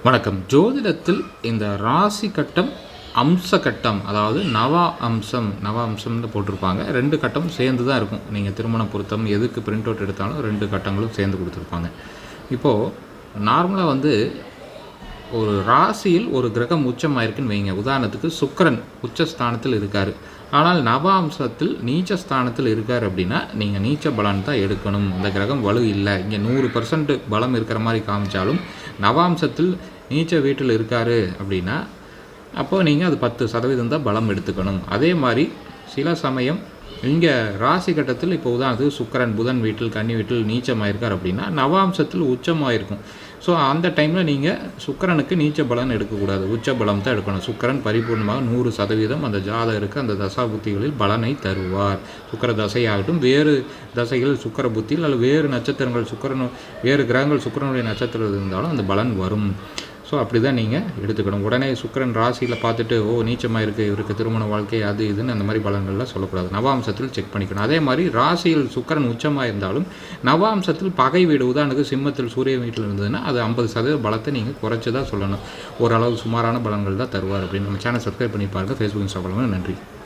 வணக்கம். ஜோதிடத்தில் இந்த ராசி கட்டம், அம்ச கட்டம், அதாவது நவ அம்சம்னு போட்டிருப்பாங்க. 2 கட்டம் சேர்ந்து தான் இருக்கும். நீங்கள் திருமண பொருத்தம் எதுக்கு பிரிண்ட் அவுட் எடுத்தாலும் 2 கட்டங்களும் சேர்ந்து கொடுத்துருப்பாங்க. இப்போது நார்மலாக ஒரு ராசியில் ஒரு கிரகம் உச்சமாயிருக்குன்னு வைங்க. உதாரணத்துக்கு சுக்கிரன் உச்சஸ்தானத்தில் இருக்கார். ஆனால் நவ அம்சத்தில் நீச்சஸ்தானத்தில் இருக்கார் அப்படின்னா நீங்கள் நீச்ச பலன் தான் எடுக்கணும். இந்த கிரகம் வலு இல்லை, இங்கே 100% பலம் இருக்கிற மாதிரி காமிச்சாலும் நவாம்சத்தில் நீச்ச வீட்டில் இருக்கார் அப்படின்னா அப்போது நீங்கள் அது 10% தான் பலம் எடுத்துக்கணும். அதே மாதிரி சில சமயம் இங்கே ராசி கட்டத்தில் இப்போ உதாரணத்துக்கு சுக்கிரன் புதன் வீட்டில் கன்னி வீட்டில் நீச்சமாயிருக்கார் அப்படின்னா நவாம்சத்தில் உச்சமாயிருக்கும். ஸோ அந்த டைமில் நீங்கள் சுக்கிரனுக்கு நீச்ச பலன் எடுக்கக்கூடாது, உச்ச பலம் தான் எடுக்கணும். சுக்கிரன் பரிபூர்ணமாக 100% அந்த ஜாதகருக்கு அந்த தசா புத்திகளில் பலனை தருவார். சுக்கிர தசையாகட்டும், வேறு தசைகள் சுக்கிர புத்தியில் அல்லது வேறு நட்சத்திரங்கள் வேறு கிரகங்கள் சுக்கிரனுடைய நட்சத்திரம் இருந்தாலும் அந்த பலன் வரும். ஸோ அப்படி தான் நீங்கள் எடுத்துக்கணும். உடனே சுக்கிரன் ராசியில் பார்த்துட்டு நீச்சமாக இருக்குது, இவருக்கு திருமண வாழ்க்கை அது இதுன்னு அந்த மாதிரி பலன்கள்லாம் சொல்லக்கூடாது. நவாம்சத்தில் செக் பண்ணிக்கணும். அதே மாதிரி ராசியில் சுக்கிரன் உச்சமாக இருந்தாலும் நவாம்சத்தில் பகை வீடு, உதாரணத்துக்கு சிம்மத்தில் சூரிய வீட்டில் இருந்ததுன்னா அது 50% பலத்தை நீங்கள் குறைச்சி தான் சொல்லணும். ஓரளவு சுமாரான பலன்கள் தான் தருவார் அப்படின்னு நம்ம சேனல் சப்ஸ்கிரைப் பண்ணி பாருங்கள். Facebook, Instagram. நன்றி.